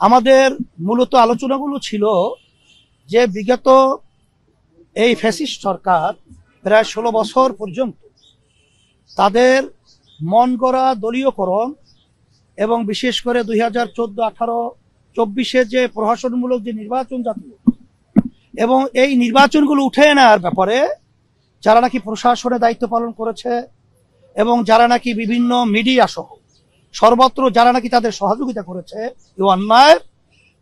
আমাদের মূলত আলোচনাগুলো ছিল যে বিগত এই ফ্যাসিস্ট সরকার প্রায় 16 বছর পর্যন্ত তাদের মন গড়া দলীয়করণ এবং বিশেষ করে 2014, 18, 24-এ যে প্রশাসনমূলক যে নির্বাচন জাতীয় এবং এই নির্বাচনগুলো উঠে নেওয়ার ব্যাপারে যারা নাকি প্রশাসনে দায়িত্ব পালন করেছে এবং যারা নাকি বিভিন্ন মিডিয়া সহ সর্বত্র যারা নাকি তাদের সহযোগিতা করেছে এই অন্যায়,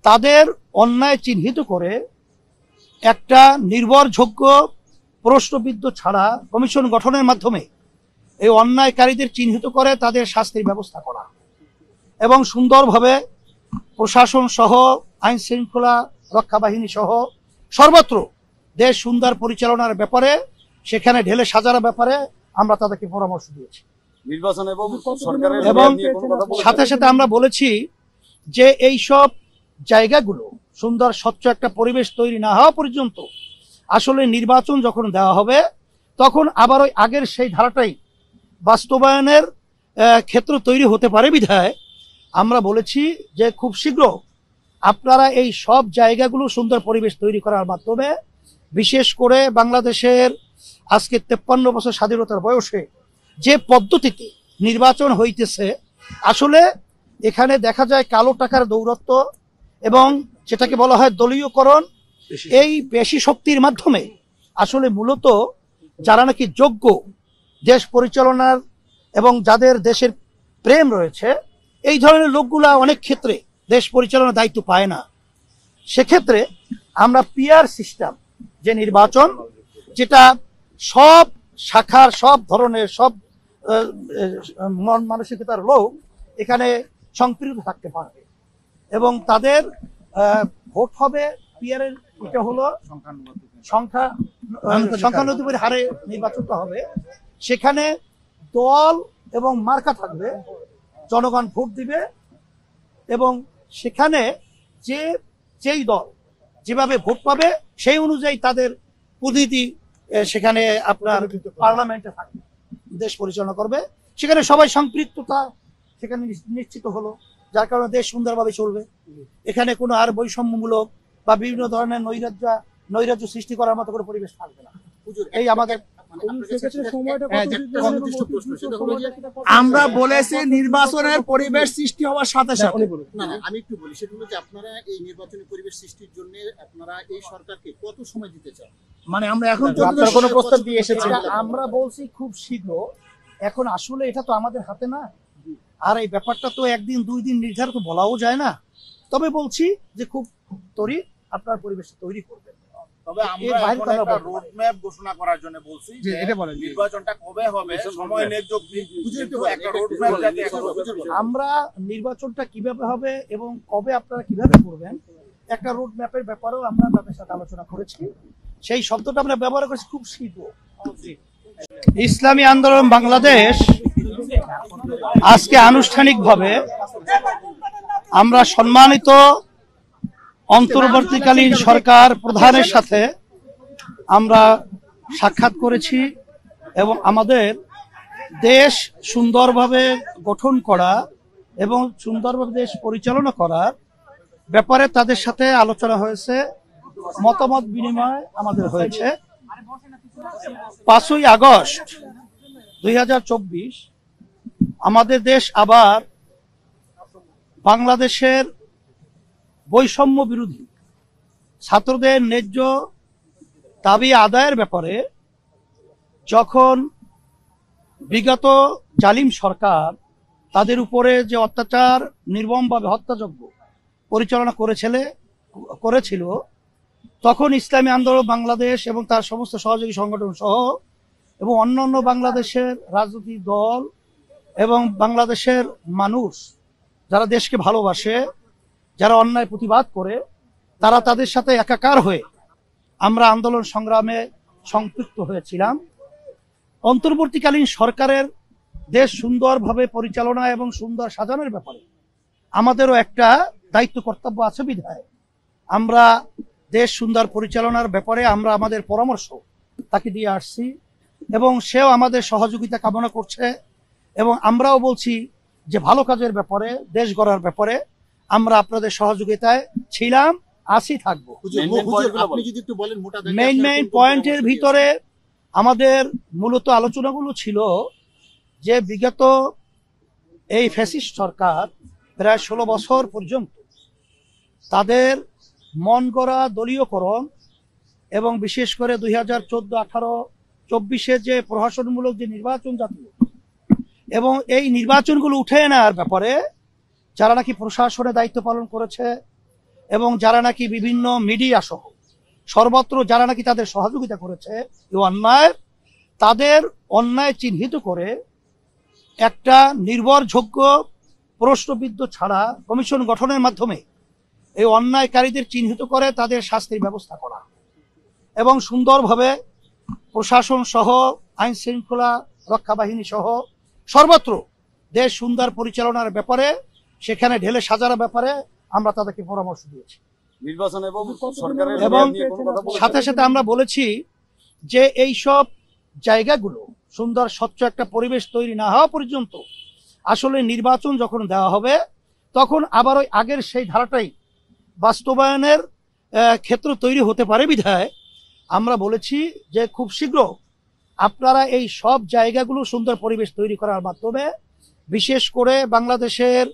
তাদের অন্যায় চিহ্নিত করে একটা নির্ভরযোগ্য প্রশ্নবিদ্ধ ছাড়া কমিশন গঠনের মাধ্যমে এই অন্যায়কারীদের চিহ্নিত করে তাদের শাস্তির ব্যবস্থা করা এবং সুন্দরভাবে প্রশাসন সহ আইন শৃঙ্খলা রক্ষা বাহিনী সহ সর্বত্র দেশ সুন্দর পরিচালনার ব্যাপারে সেখানে ঢেলে সাজানোর ব্যাপারে আমরা তাদেরকে পরামর্শ দিয়েছি। নির্বাচন এবং সরকারের এবং সাথে সাথে আমরা বলেছি যে এই সব জায়গাগুলো সুন্দর স্বচ্ছ একটা পরিবেশ তৈরি না হওয়া পর্যন্ত আসলে নির্বাচন যখন দেওয়া হবে তখন আবার ওই আগের সেই ধারাটাই বাস্তবায়নের ক্ষেত্র তৈরি হতে পারে বিধায় আমরা বলেছি যে খুব শীঘ্র আপনারা এই সব জায়গাগুলো সুন্দর পরিবেশ তৈরি করার মাধ্যমে বিশেষ করে বাংলাদেশের আজকে 53 বছর স্বাধীনতার বয়সে যে পদ্ধতিতে নির্বাচন হইতেছে আসলে এখানে দেখা যায় কালো টাকার দৌরত্ব এবং যেটাকে বলা হয় দলীয়করণ, এই পেশি শক্তির মাধ্যমে আসলে মূলত যারা নাকি যোগ্য দেশ পরিচালনার এবং যাদের দেশের প্রেম রয়েছে এই ধরনের লোকগুলা অনেক ক্ষেত্রে দেশ পরিচালনার দায়িত্ব পায় না। সেক্ষেত্রে আমরা পিআর সিস্টেম যে নির্বাচন, যেটা সব শাখার সব ধরনের সব মন মানসিকতার লোক এখানে সম্পৃক্ত থাকতে পারবে এবং তাদের ভোট হবে পিআরের, এটা হলো সংখ্যানুপাতিক হারে নির্বাচনটা হবে। সেখানে দল এবং মার্কা থাকবে, জনগণ ভোট দিবে এবং সেখানে যেই দল যেভাবে ভোট পাবে সেই অনুযায়ী তাদের প্রতিনিধি সেখানে আপনার পার্লামেন্টে থাকবে, দেশ পরিচালনা করবে। সেখানে সবাই সম্পৃক্ততা সেখানে নিশ্চিত হলো, যার কারণে দেশ সুন্দরভাবে চলবে। এখানে কোনো আর বৈষম্যমূলক বা বিভিন্ন ধরনের নৈরাজ্য সৃষ্টি করার মতো কোনো পরিবেশ থাকবে না। এই আমাদের আমরা বলেছি নির্বাচনের পরিবেশ সৃষ্টি হওয়ার সাথে সাথে আমি একটু বলি, সেটা হলো যে আপনারা এই নির্বাচনী পরিবেশ সৃষ্টির জন্য আপনারা এই সরকারকে কত সময় দিতে চান? মানে আমরা এখন কোনো প্রস্তাব দিয়ে এসেছি, আমরা বলছি খুব শীঘ্র। এখন আসলে এটা তো আমাদের হাতে না, আর এই ব্যাপারটা তো একদিন 2 দিন নির্ধারিত বলাও যায় না। তবে বলছি যে খুব ত্বরিত আপনার পরিবেশ তৈরি করবেন। তবে আমরা এখন একটা রোড ম্যাপ ঘোষণা করার জন্য বলছি যে এটা বলেন নির্বাচনটা কবে হবে, সময় নির্দিষ্ট একটা রোড ম্যাপ যাতে আমরা নির্বাচনটা কিভাবে হবে এবং কবে আপনারা কিভাবে করবেন একটা রোড ম্যাপের ব্যাপারেও আমরা তাদের সাথে আলোচনা করেছি। সেই শব্দটা আমরা ব্যবহার করেছি খুব শীঘ্র। ইসলামী আন্দোলন বাংলাদেশ আজকে আনুষ্ঠানিকভাবে আমরা সম্মানিত অন্তর্বর্তীকালীন সরকার প্রধানের সাথে আমরা সাক্ষাৎ করেছি এবং আমাদের দেশ সুন্দরভাবে গঠন করা এবং সুন্দরভাবে দেশ পরিচালনা করার ব্যাপারে তাদের সাথে আলোচনা হয়েছে, মতামত বিনিময় আমাদের হয়েছে। 5ই আগস্ট 2024 আমাদের দেশ আবার বাংলাদেশের বৈষম্য বিরোধী ছাত্রদের ন্যায্য দাবি আদায়ের ব্যাপারে যখন বিগত জালিম সরকার তাদের উপরে যে অত্যাচার নির্মমভাবে হত্যাযজ্ঞ পরিচালনা করেছিল তখন ইসলামী আন্দোলন বাংলাদেশ এবং তার সমস্ত সহযোগী সংগঠন সহ এবং অন্যান্য বাংলাদেশের রাজনৈতিক দল এবং বাংলাদেশের মানুষ যারা দেশকে ভালোবাসে, যারা অন্যায় প্রতিবাদ করে, তারা তাদের সাথে একাকার হয়ে আমরা আন্দোলন সংগ্রামে সম্পৃক্ত হয়েছিলাম। অন্তর্বর্তীকালীন সরকারের দেশ সুন্দরভাবে পরিচালনা এবং সুন্দর সাজানোর ব্যাপারে আমাদেরও একটা দায়িত্ব কর্তব্য আছে বিধায় আমরা দেশ সুন্দর পরিচালনার ব্যাপারে আমরা আমাদের পরামর্শ তাকে দিয়ে আসছি এবং সেও আমাদের সহযোগিতা কামনা করছে এবং আমরাও বলছি যে ভালো কাজের ব্যাপারে, দেশ গড়ার ব্যাপারে আমরা আপনাদের সহযোগিতায় ছিলাম, আছি, থাকবো। আপনি যদি একটু বলেন মোটা দাগে মেইন পয়েন্টের ভিতরে আমাদের মূলত আলোচনাগুলো ছিল যে বিগত এই ফ্যাসিস্ট সরকার প্রায় 16 বছর পর্যন্ত তাদের মন গড়া দলীয়করণ এবং বিশেষ করে 2014, 18, 24 যে প্রশাসনমূলক যে নির্বাচন জাতীয় এবং এই নির্বাচনগুলো উঠে নেওয়ার ব্যাপারে যারা নাকি প্রশাসনে দায়িত্ব পালন করেছে এবং যারা নাকি বিভিন্ন মিডিয়া সহ সর্বত্র যারা নাকি তাদের সহযোগিতা করেছে এই অন্যায়, তাদের অন্যায় চিহ্নিত করে একটা নির্ভরযোগ্য প্রশ্নবিদ্ধ ছাড়া কমিশন গঠনের মাধ্যমে এই অন্যায়কারীদের চিহ্নিত করে তাদের শাস্তির ব্যবস্থা করা এবং সুন্দরভাবে প্রশাসন সহ আইন শৃঙ্খলা রক্ষা বাহিনী সহ সর্বত্র দেশ সুন্দর পরিচালনার ব্যাপারে সেখানে ঢেলে সাজানোর ব্যাপারে আমরা তাদেরকে পরামর্শ দিয়েছি। নির্বাচন এবং সরকারের এবং নিয়ে কোনো কথা বলেছেন? সাথে সাথে আমরা বলেছি যে এই সব জায়গাগুলো সুন্দর স্বচ্ছ একটা পরিবেশ তৈরি না হওয়া পর্যন্ত আসলে নির্বাচন যখন দেওয়া হবে তখন আবার ওই আগের সেই ধারাটাই বাস্তবায়নের ক্ষেত্র তৈরি হতে পারে বিধায় আমরা বলেছি যে খুব শীঘ্র আপনারা এই সব জায়গাগুলো সুন্দর পরিবেশ তৈরি করার মাধ্যমে বিশেষ করে বাংলাদেশের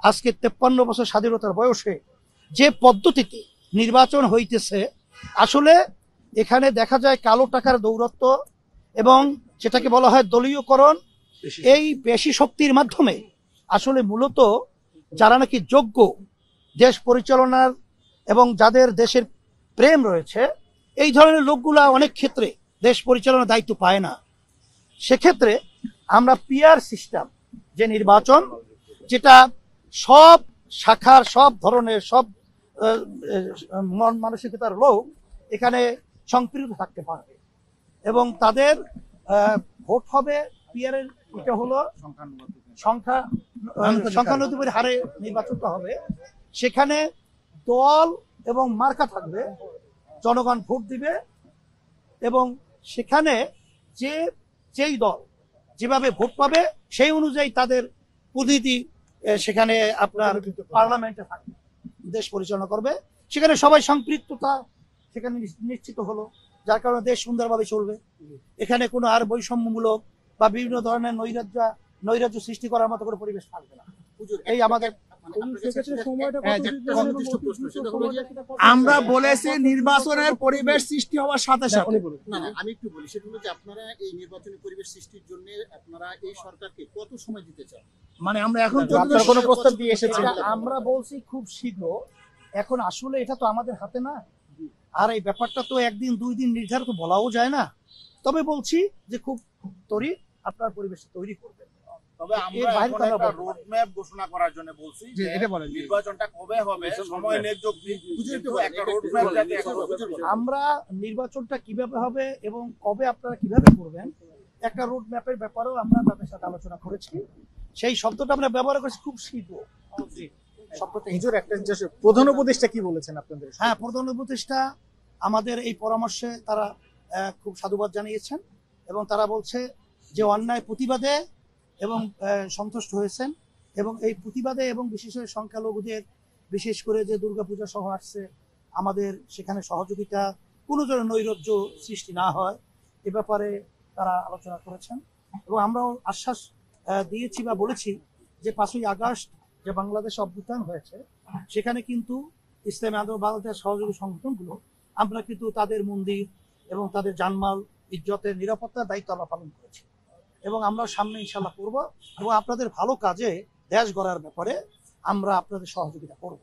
আজকে 53 বছর স্বাধীনতার বয়সে যে পদ্ধতিতে নির্বাচন হইতেছে আসলে এখানে দেখা যায় কালো টাকার দৌরত্ব এবং যেটাকে বলা হয় দলীয়করণ, এই পেশি শক্তির মাধ্যমে আসলে মূলত যারা নাকি যোগ্য দেশ পরিচালনার এবং যাদের দেশের প্রেম রয়েছে এই ধরনের লোকগুলা অনেক ক্ষেত্রে দেশ পরিচালনার দায়িত্ব পায় না। সেক্ষেত্রে আমরা পিয়ার সিস্টেম যে নির্বাচন, যেটা সব শাখার সব ধরনের সব মন মানসিকতার লোক এখানে সম্পৃক্ত থাকতে পারবে এবং তাদের ভোট হবে পিয়ারের, এটা হলো সংখ্যানুপাতিক হারে নির্বাচনটা হবে। সেখানে দল এবং মার্কা থাকবে, জনগণ ভোট দিবে এবং সেখানে যেই দল যেভাবে ভোট পাবে সেই অনুযায়ী তাদের প্রতিনিধি সেখানে আপনার পার্লামেন্টে থাকবে, দেশ পরিচালনা করবে। সেখানে সবাই সম্পৃক্ততা সেখানে নিশ্চিত হলো, যার কারণে দেশ সুন্দরভাবে চলবে। এখানে কোনো আর বৈষম্যমূলক বা বিভিন্ন ধরনের নৈরাজ্য সৃষ্টি করার মতো কোনো পরিবেশ থাকবে না। এই আমাদের আমরা বলেছি নির্বাচনের পরিবেশ সৃষ্টি হওয়ার সাথে সাথে। না আমি একটু বলি, সেটা হলো যে আপনারা এই নির্বাচনী পরিবেশ সৃষ্টির জন্য আপনারা এই সরকারকে কত সময় দিতে চান? মানে আমরা এখন আপনারা কোনো প্রস্তাব দিয়ে এসেছেন? আমরা বলছি খুব শীঘ্র। এখন আসলে এটা তো আমাদের হাতে না, আর এই ব্যাপারটা তো একদিন 2 দিন নির্ধারিত বলাও যায় না। তবে বলছি যে খুব ত্বরিত আপনার পরিবেশ তৈরি করবেন। তবে আমরা এখন একটা রোড ম্যাপ ঘোষণা করার জন্য বলছি যে নির্বাচনটা কবে হবে, সময় নির্ধারণ কিন্তু একটা রোড ম্যাপ যাতে আমরা নির্বাচনটা কিভাবে হবে এবং কবে আপনারা কিভাবে করবেন একটা রোড ম্যাপের ব্যাপারেও আমরা তাদের সাথে আলোচনা করেছি। সেই শব্দটা আমরা ব্যবহার করেছি খুব শীঘ্র। হুজুর একটা প্রধান উপদেষ্টা কি বলেছেন আপনাদের? হ্যাঁ, প্রধান উপদেষ্টা আমাদের এই পরামর্শে তারা খুব সাধুবাদ জানিয়েছেন এবং তারা বলছে যে অন্যায় প্রতিবাদে এবং সন্তুষ্ট হয়েছেন এবং এই প্রতিবাদে এবং বিশেষ করে সংখ্যালঘুদের বিশেষ করে যে দুর্গাপূজা সহ আসছে আমাদের সেখানে সহযোগিতা কোনো ধরনের নৈরাজ্য সৃষ্টি না হয় এ ব্যাপারে তারা আলোচনা করেছেন এবং আমরাও আশ্বাস দিয়েছি বা বলেছি যে 5ই আগস্ট যে বাংলাদেশ অভ্যুত্থান হয়েছে সেখানে কিন্তু ইসলামী আন্দোলন বাংলাদেশ সহযোগী সংগঠনগুলো আমরা কিন্তু তাদের মন্দির এবং তাদের জানমাল ইজ্জতের নিরাপত্তার দায়িত্ব আমরা পালন করেছি এবং আমরা সামনে ইনশাআল্লাহ করব এবং আপনাদের ভালো কাজে দেশ গড়ার ব্যাপারে আমরা আপনাদের সহযোগিতা করব।